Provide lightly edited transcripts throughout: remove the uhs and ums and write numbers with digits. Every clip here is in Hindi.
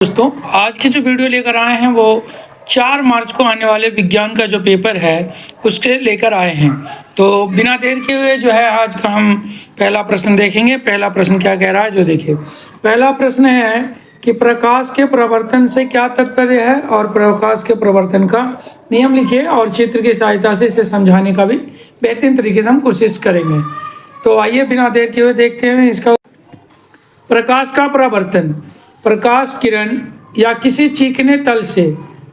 दोस्तों, आज की जो वीडियो लेकर आए हैं वो 4 मार्च को आने वाले विज्ञान का जो पेपर है उसके लेकर आए हैं। तो बिना देर के हुए जो है आज का हम पहला प्रश्न देखेंगे। पहला प्रश्न क्या कह रहा है जो देखिए। पहला प्रश्न है कि प्रकाश के प्रवर्तन से क्या तात्पर्य है और प्रकाश के प्रवर्तन का नियम लिखिए और चित्र की सहायता से इसे समझाने का भी बेहतरीन तरीके से हम कोशिश करेंगे। तो आइए बिना देर के हुए देखते हैं इसका। प्रकाश का प्रवर्तन, प्रकाश किरण या किसी चीकने तल से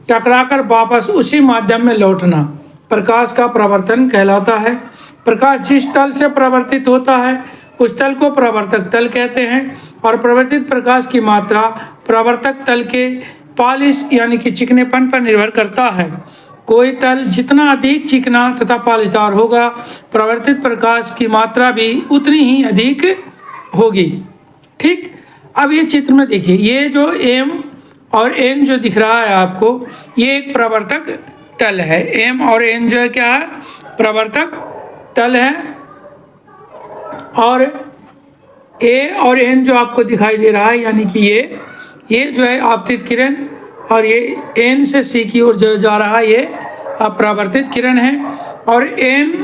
टकराकर वापस उसी माध्यम में लौटना प्रकाश का प्रवर्तन कहलाता है। प्रकाश जिस तल से प्रवर्तित होता है उस तल को प्रवर्तक तल कहते हैं और प्रवर्तित प्रकाश की मात्रा प्रवर्तक तल के पालिश यानी कि चिकनेपन पर निर्भर करता है। कोई तल जितना अधिक चिकना तथा पालिशदार होगा, प्रवर्तित प्रकाश की मात्रा भी उतनी ही अधिक होगी। ठीक, अब ये चित्र में देखिए, ये जो M और N जो दिख रहा है आपको, ये एक प्रवर्तक तल है। M और N जो है क्या है, प्रवर्तक तल है। और A और N जो आपको दिखाई दे रहा है यानी कि ये जो है आपतित किरण और ये N से C की ओर जो जा रहा है ये अपरावर्तित किरण है। और N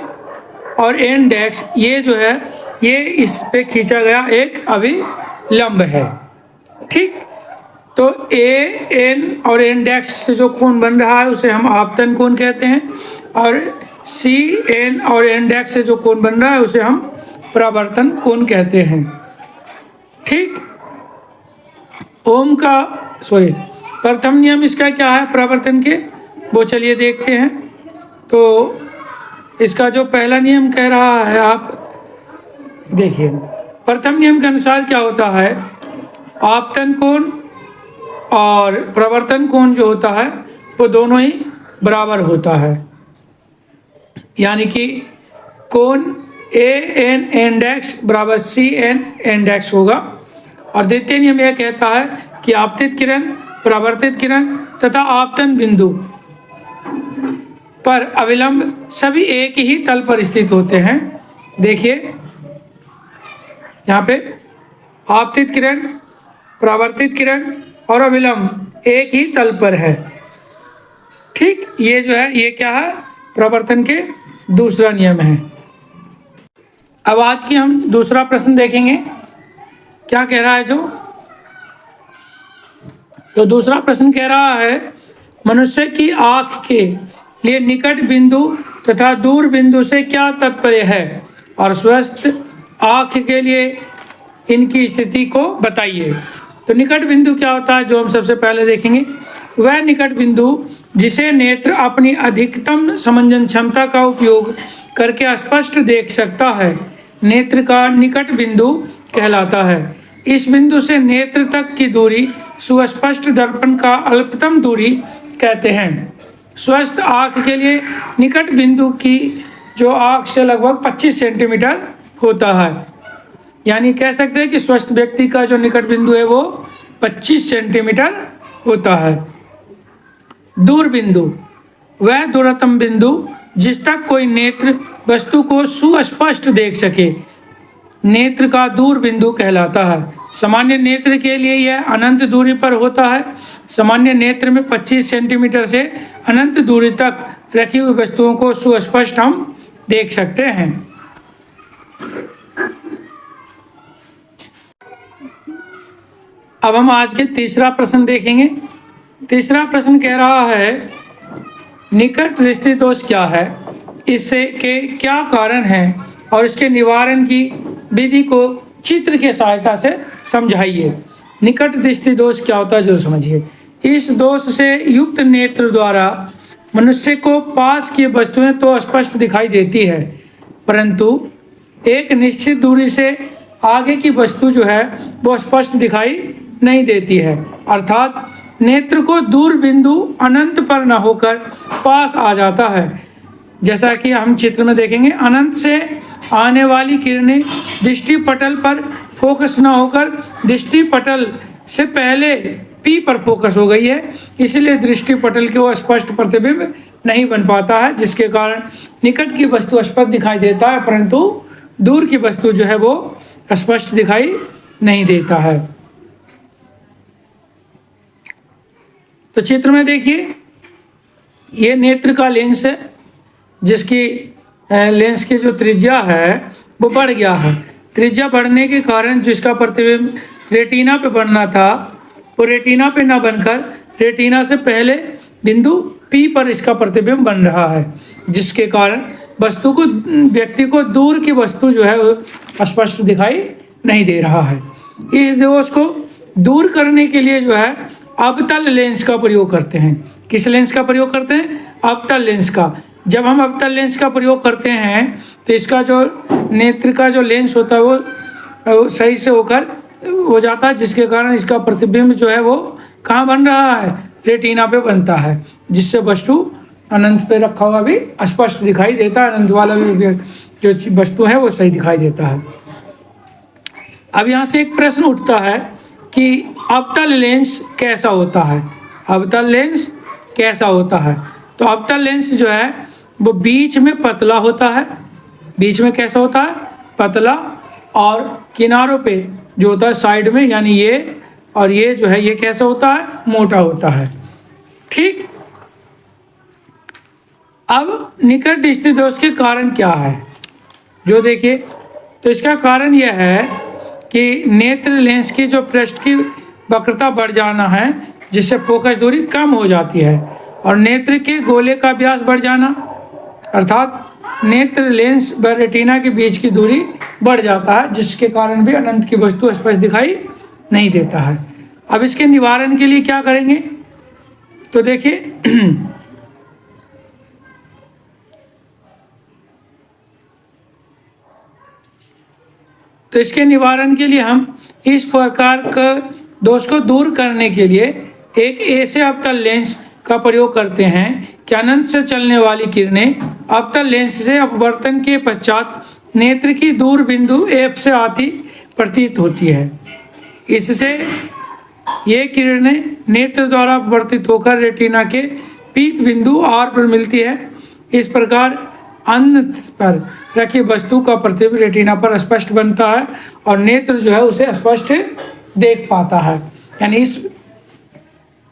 और N डैश ये जो है ये इस पे खींचा गया एक अभिलंब है। ठीक, तो A, N और N डैश से जो कोण बन रहा है उसे हम आपतन कोण कहते हैं और C, N और N डैश से जो कोण बन रहा है उसे हम परावर्तन कोण कहते हैं। ठीक, प्रथम नियम इसका क्या है परावर्तन के, वो चलिए देखते हैं। तो इसका जो पहला नियम कह रहा है आप देखिए, प्रथम नियम के अनुसार क्या होता है, आपतन कोण और प्रवर्तन कोण जो होता है वो दोनों ही बराबर होता है। यानी कि कोण AN डैश बराबर CN डैश होगा। और द्वितीय नियम यह कहता है कि आपतित किरण, परावर्तित किरण तथा आपतन बिंदु पर अविलंब सभी एक ही तल पर स्थित होते हैं। देखिए यहाँ पे आपतित किरण, परावर्तित किरण और अविलंब एक ही तल पर है। ठीक, ये जो है ये क्या है, प्रवर्तन के दूसरा नियम है। अब आज की हम दूसरा प्रश्न देखेंगे क्या कह रहा है जो। तो दूसरा प्रश्न कह रहा है, मनुष्य की आँख के लिए निकट बिंदु तथा दूर बिंदु से क्या तात्पर्य है और स्वस्थ आँख के लिए इनकी स्थिति को बताइए। तो निकट बिंदु क्या होता है जो हम सबसे पहले देखेंगे, वह निकट बिंदु जिसे नेत्र अपनी अधिकतम समंजन क्षमता का उपयोग करके स्पष्ट देख सकता है, नेत्र का निकट बिंदु कहलाता है। इस बिंदु से नेत्र तक की दूरी सुस्पष्ट दर्पण का अल्पतम दूरी कहते हैं। स्वस्थ आँख के लिए निकट बिंदु की जो आँख से लगभग 25 सेंटीमीटर होता है। यानी कह सकते हैं कि स्वस्थ व्यक्ति का जो निकट बिंदु है वो 25 सेंटीमीटर होता है। दूर बिंदु, वह दूरतम बिंदु जिस तक कोई नेत्र वस्तु को सुस्पष्ट देख सके, नेत्र का दूर बिंदु कहलाता है। सामान्य नेत्र के लिए यह अनंत दूरी पर होता है। सामान्य नेत्र में 25 सेंटीमीटर से अनंत दूरी तक रखी हुई वस्तुओं को सुस्पष्ट हम देख सकते हैं। अब हम आज के तीसरा प्रश्न देखेंगे। तीसरा प्रश्न कह रहा है, निकट दृष्टि दोष क्या है, इससे के क्या कारण है और इसके निवारण की विधि को चित्र के सहायता से समझाइए। निकट दृष्टि दोष क्या होता है जो समझिए। इस दोष से युक्त नेत्र द्वारा मनुष्य को पास की वस्तुएं तो स्पष्ट दिखाई देती है, परंतु एक निश्चित दूरी से आगे की वस्तु जो है वो स्पष्ट दिखाई नहीं देती है। अर्थात नेत्र को दूर बिंदु अनंत पर न होकर पास आ जाता है। जैसा कि हम चित्र में देखेंगे, अनंत से आने वाली किरणें दृष्टि पटल पर फोकस न होकर दृष्टि पटल से पहले P पर फोकस हो गई है, इसलिए दृष्टि पटल के वो स्पष्ट प्रतिबिंब नहीं बन पाता है, जिसके कारण निकट की वस्तु स्पष्ट दिखाई देता है परंतु दूर की वस्तु जो है वो स्पष्ट दिखाई नहीं देता है। तो चित्र में देखिए, ये नेत्र का लेंस है, जिसकी लेंस की जो त्रिज्या है वो बढ़ गया है। त्रिज्या बढ़ने के कारण जिसका प्रतिबिंब रेटिना पे बनना था, वो रेटिना पे ना बनकर रेटिना से पहले बिंदु P पर इसका प्रतिबिंब बन रहा है, जिसके कारण वस्तु को, व्यक्ति को दूर की वस्तु जो है वो स्पष्ट दिखाई नहीं दे रहा है। इस दोष को दूर करने के लिए जो है अवतल लेंस का प्रयोग करते हैं। किस लेंस का प्रयोग करते हैं? अवतल लेंस का। जब हम अवतल लेंस का प्रयोग करते हैं तो इसका जो नेत्र का जो लेंस होता है वो सही से होकर हो जाता है, जिसके कारण इसका प्रतिबिंब जो है वो कहाँ बन रहा है? रेटिना पे बनता है, जिससे वस्तु अनंत पे रखा हुआ भी स्पष्ट दिखाई देता है। अनंत वाला भी जो वस्तु है वो सही दिखाई देता है। अब यहाँ से एक प्रश्न उठता है कि अवतल लेंस कैसा होता है? अवतल लेंस कैसा होता है? तो अवतल लेंस जो है वो बीच में पतला होता है। बीच में कैसा होता है? पतला, और किनारों पे जो होता है साइड में, यानी ये और ये जो है ये कैसा होता है? मोटा होता है। ठीक। अब निकट दृष्टि दोष के कारण क्या है, जो देखिए, तो इसका कारण यह है कि नेत्र लेंस की जो पृष्ठ की वक्रता बढ़ जाना है, जिससे फोकस दूरी कम हो जाती है, और नेत्र के गोले का व्यास बढ़ जाना, अर्थात नेत्र लेंस व रेटिना के बीच की दूरी बढ़ जाता है, जिसके कारण भी अनंत की वस्तु स्पष्ट दिखाई नहीं देता है। अब इसके निवारण के लिए क्या करेंगे? तो देखिए, तो इसके निवारण के लिए हम इस प्रकार का दोष को दूर करने के लिए एक ऐसे अवतल लेंस का प्रयोग करते हैं कि अनंत से चलने वाली किरणें अवतल लेंस से अपवर्तन के पश्चात नेत्र की दूर बिंदु F से आती प्रतीत होती है। इससे ये किरणें नेत्र द्वारा अपवर्तित होकर रेटिना के पीत बिंदु R पर मिलती है। इस प्रकार अनंत पर रखी वस्तु का प्रतिबिंब रेटिना पर स्पष्ट बनता है और नेत्र जो है उसे स्पष्ट देख पाता है। यानी इस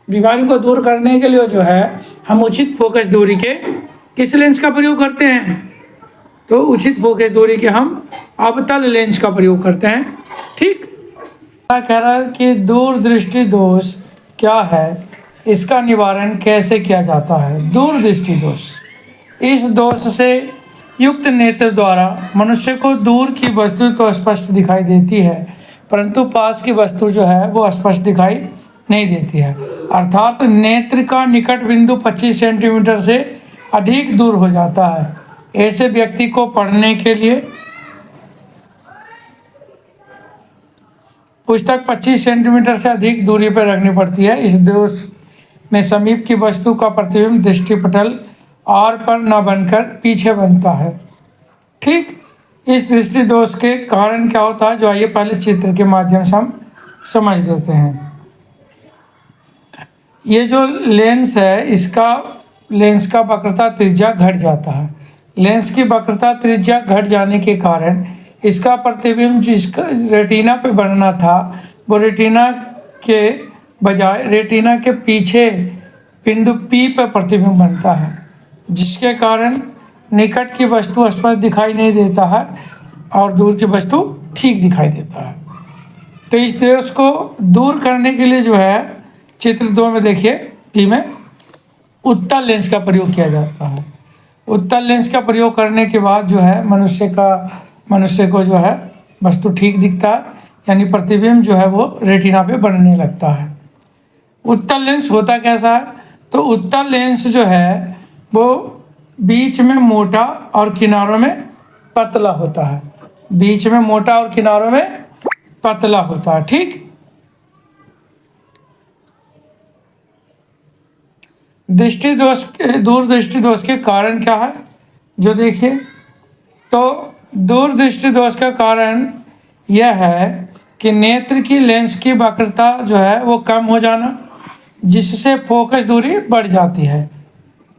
बीमारी को दूर करने के लिए जो है हम उचित फोकस दूरी के किस लेंस का प्रयोग करते हैं? तो उचित फोकस दूरी के हम अवतल लेंस का प्रयोग करते हैं। ठीक। कह रहा है कि दूरदृष्टि दोष क्या है, इसका निवारण कैसे किया जाता है? दूरदृष्टि दोष, इस दोष से युक्त नेत्र द्वारा मनुष्य को दूर की वस्तु तो स्पष्ट दिखाई देती है, परंतु पास की वस्तु जो है वो स्पष्ट दिखाई नहीं देती है। अर्थात नेत्र का निकट बिंदु 25 सेंटीमीटर से अधिक दूर हो जाता है। ऐसे व्यक्ति को पढ़ने के लिए पुस्तक 25 सेंटीमीटर से अधिक दूरी पर रखनी पड़ती है। इस दोष में समीप की वस्तु का प्रतिबिंब दृष्टिपटल R पर न बनकर पीछे बनता है। ठीक। इस दृष्टि दोष के कारण क्या होता है, जो आइए पहले चित्र के माध्यम से हम समझ लेते हैं। ये जो लेंस है, इसका लेंस का वक्रता त्रिज्या घट जाता है। लेंस की वक्रता त्रिज्या घट जाने के कारण इसका प्रतिबिंब जिसका रेटिना पे बनना था, वो रेटिना के बजाय रेटिना के पीछे बिंदु P पर प्रतिबिंब बनता है, जिसके कारण निकट की वस्तु स्पष्ट दिखाई नहीं देता है और दूर की वस्तु ठीक दिखाई देता है। तो इस दोष को दूर करने के लिए जो है चित्र 2 में देखिए, P में उत्तल लेंस का प्रयोग किया जाता है। उत्तल लेंस का प्रयोग करने के बाद जो है मनुष्य को जो है वस्तु ठीक दिखता है, यानी प्रतिबिंब जो है वो रेटिना पे बनने लगता है। उत्तल लेंस होता कैसा है? तो उत्तल लेंस जो है वो बीच में मोटा और किनारों में पतला होता है। बीच में मोटा और किनारों में पतला होता है। ठीक। दृष्टि दोष, दूरदृष्टि दोष के कारण क्या है, जो देखिए, तो दूरदृष्टि दोष का कारण यह है कि नेत्र की लेंस की वक्रता जो है वो कम हो जाना, जिससे फोकस दूरी बढ़ जाती है।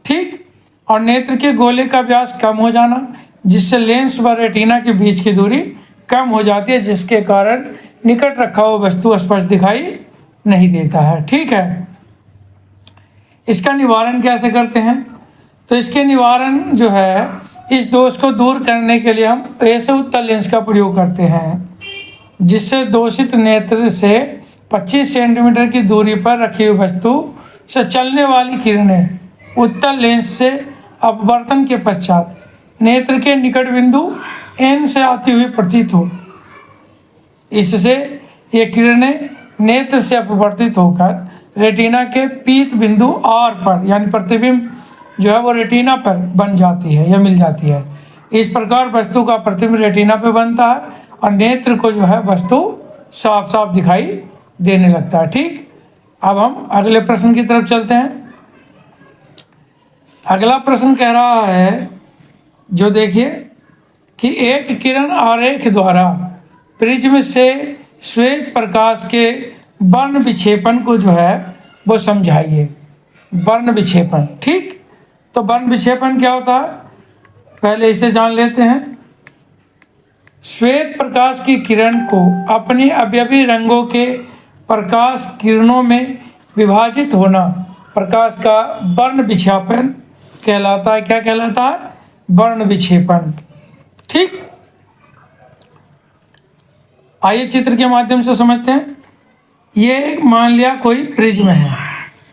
ठीक। और नेत्र के गोले का व्यास कम हो जाना, जिससे लेंस व रेटिना के बीच की दूरी कम हो जाती है, जिसके कारण निकट रखा हुआ वस्तु स्पष्ट दिखाई नहीं देता है। ठीक है। इसका निवारण कैसे करते हैं? तो इसके निवारण जो है, इस दोष को दूर करने के लिए हम ऐसे उत्तल लेंस का प्रयोग करते हैं जिससे दोषित नेत्र से 25 सेंटीमीटर की दूरी पर रखी हुई वस्तु से चलने वाली किरणें उत्तल लेंस से अपवर्तन के पश्चात नेत्र के निकट बिंदु N से आती हुई प्रतीत हो। इससे ये किरणें नेत्र से अपवर्तित होकर रेटिना के पीत बिंदु R पर, यानी प्रतिबिंब जो है वो रेटिना पर बन जाती है या मिल जाती है। इस प्रकार वस्तु का प्रतिबिंब रेटिना पे बनता है और नेत्र को जो है वस्तु साफ साफ दिखाई देने लगता है। ठीक, अब हम अगले प्रश्न की तरफ चलते हैं। अगला प्रश्न कह रहा है, जो देखिए कि एक किरण आरेख द्वारा प्रिज्म से श्वेत प्रकाश के वर्ण विक्षेपण को जो है वो समझाइए। वर्ण विक्षेपण, ठीक, तो वर्ण विक्षेपण क्या होता है, पहले इसे जान लेते हैं। श्वेत प्रकाश की किरण को अपने अवयवी रंगों के प्रकाश किरणों में विभाजित होना प्रकाश का वर्ण विक्षेपण कहलाता है। क्या कहलाता है? वर्ण विक्षेपण। ठीक, आइए चित्र के माध्यम से समझते हैं। ये मान लिया कोई प्रिज्म है,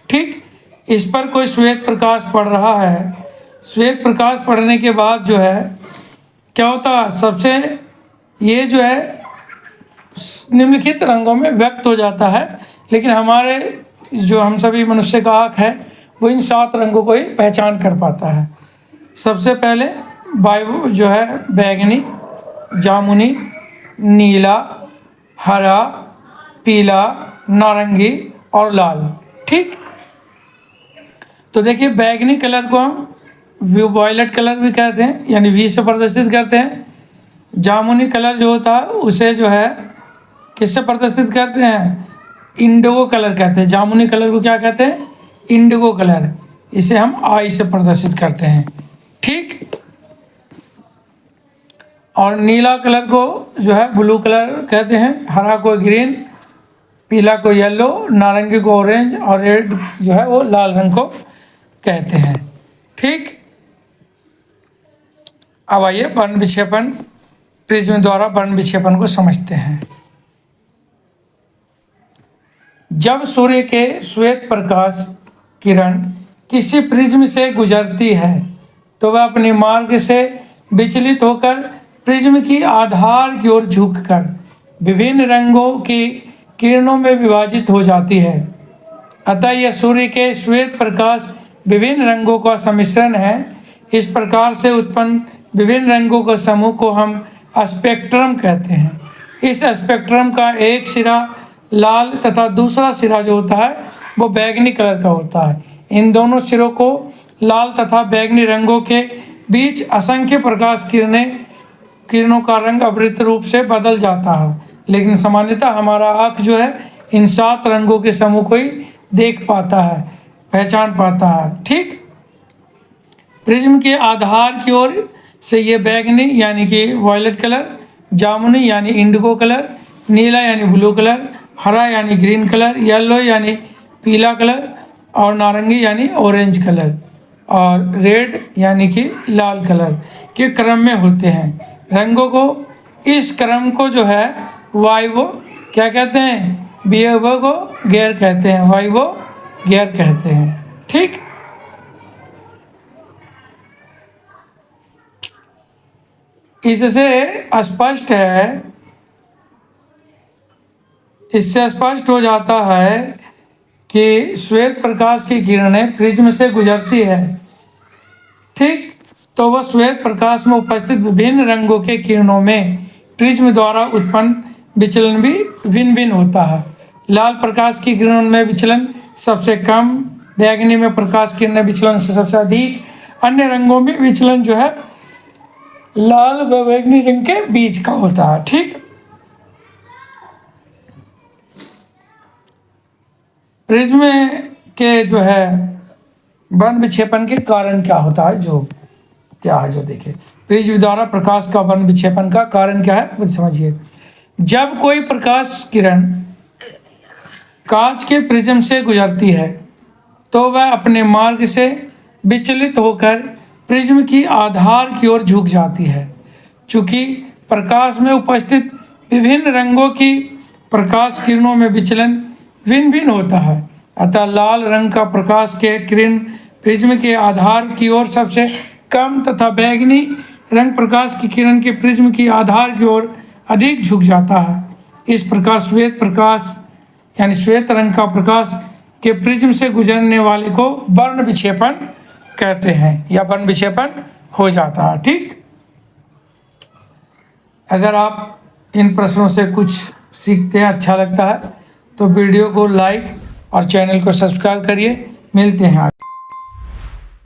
ठीक, इस पर कोई श्वेत प्रकाश पड़ रहा है। श्वेत प्रकाश पड़ने के बाद जो है क्या होता है, सबसे ये जो है निम्नलिखित रंगों में व्यक्त हो जाता है, लेकिन हमारे जो हम सभी मनुष्य का आँख है वो इन 7 रंगों को ही पहचान कर पाता है। सबसे पहले वायु जो है बैंगनी, जामुनी, नीला, हरा, पीला, नारंगी और लाल। ठीक, तो देखिए बैंगनी कलर को हम वायलेट कलर भी कहते हैं, यानी V से प्रदर्शित करते हैं। जामुनी कलर जो होता है उसे जो है किससे प्रदर्शित करते हैं? इंडिगो कलर कहते हैं। जामुनी कलर को क्या कहते हैं? Indigo colour. इसे हम I से प्रदर्शित करते हैं। ठीक, और नीला कलर को जो है ब्लू कलर कहते हैं, हरा को ग्रीन, पीला को येलो, नारंगी को ऑरेंज और रेड जो है वो लाल रंग को कहते हैं। ठीक, अब आइए वर्ण विक्षेपण, प्रिज्म द्वारा वर्ण विक्षेपण को समझते हैं। जब सूर्य के श्वेत प्रकाश किरण किसी प्रिज्म से गुजरती है तो वह अपने मार्ग से विचलित होकर प्रिज्म की आधार की ओर झुककर विभिन्न रंगों की किरणों में विभाजित हो जाती है। अतः यह सूर्य के श्वेत प्रकाश विभिन्न रंगों का सम्मिश्रण है। इस प्रकार से उत्पन्न विभिन्न रंगों के समूह को हम स्पेक्ट्रम कहते हैं। इस स्पेक्ट्रम का एक सिरा लाल तथा दूसरा सिरा जो होता है वो बैंगनी कलर का होता है। इन दोनों सिरों को लाल तथा बैंगनी रंगों के बीच असंख्य प्रकाश किरणों का रंग अविरत रूप से बदल जाता है, लेकिन सामान्यतः हमारा आँख जो है इन 7 रंगों के समूह को ही देख पाता है, पहचान पाता है। ठीक, प्रिज्म के आधार की ओर से ये बैंगनी यानी कि वायलेट कलर, जामुनी यानी इंडिगो कलर, नीला यानी ब्लू कलर, हरा यानी ग्रीन कलर, येलो यानी पीला कलर और नारंगी यानी ऑरेंज कलर और रेड यानी कि लाल कलर के क्रम में होते हैं। रंगों को इस क्रम को जो है वाइवो क्या कहते हैं? बिहेवो को गैर कहते हैं, वाइवो गैर कहते हैं। ठीक, इससे स्पष्ट है, इससे स्पष्ट हो जाता है कि श्वेत प्रकाश की किरणें प्रिज्म से गुजरती है। ठीक, तो वह श्वेत प्रकाश में उपस्थित विभिन्न रंगों के किरणों में प्रिज्म द्वारा उत्पन्न विचलन भी भिन्न भिन्न होता है। लाल प्रकाश की किरणों में विचलन सबसे कम, बैंगनी में प्रकाश किरणें विचलन से सबसे अधिक, अन्य रंगों में विचलन जो है लाल व बैंगनी रंग के बीच का होता है। ठीक, प्रिज्म के जो है वर्ण विक्षेपण के कारण क्या होता है, जो देखिए प्रिज्म द्वारा प्रकाश का वर्ण विक्षेपण का कारण क्या है वो समझिए। जब कोई प्रकाश किरण कांच के प्रिज्म से गुजरती है तो वह अपने मार्ग से विचलित होकर प्रिज्म की आधार की ओर झुक जाती है। चूंकि प्रकाश में उपस्थित विभिन्न रंगों की प्रकाश किरणों में विचलन भिन्न भिन्न होता है, अतः लाल रंग का प्रकाश के किरण प्रिज्म के आधार की ओर सबसे कम तथा बैंगनी रंग प्रकाश की किरण के प्रिज्म की आधार की ओर अधिक झुक जाता है। इस प्रकार श्वेत प्रकाश यानी श्वेत रंग का प्रकाश के प्रिज्म से गुजरने वाले को वर्ण विक्षेपण कहते हैं या वर्ण विक्षेपण हो जाता है। ठीक, अगर आप इन प्रश्नों से कुछ सीखते हैं, अच्छा लगता है तो वीडियो को लाइक और चैनल को सब्सक्राइब करिए। मिलते हैं आगे।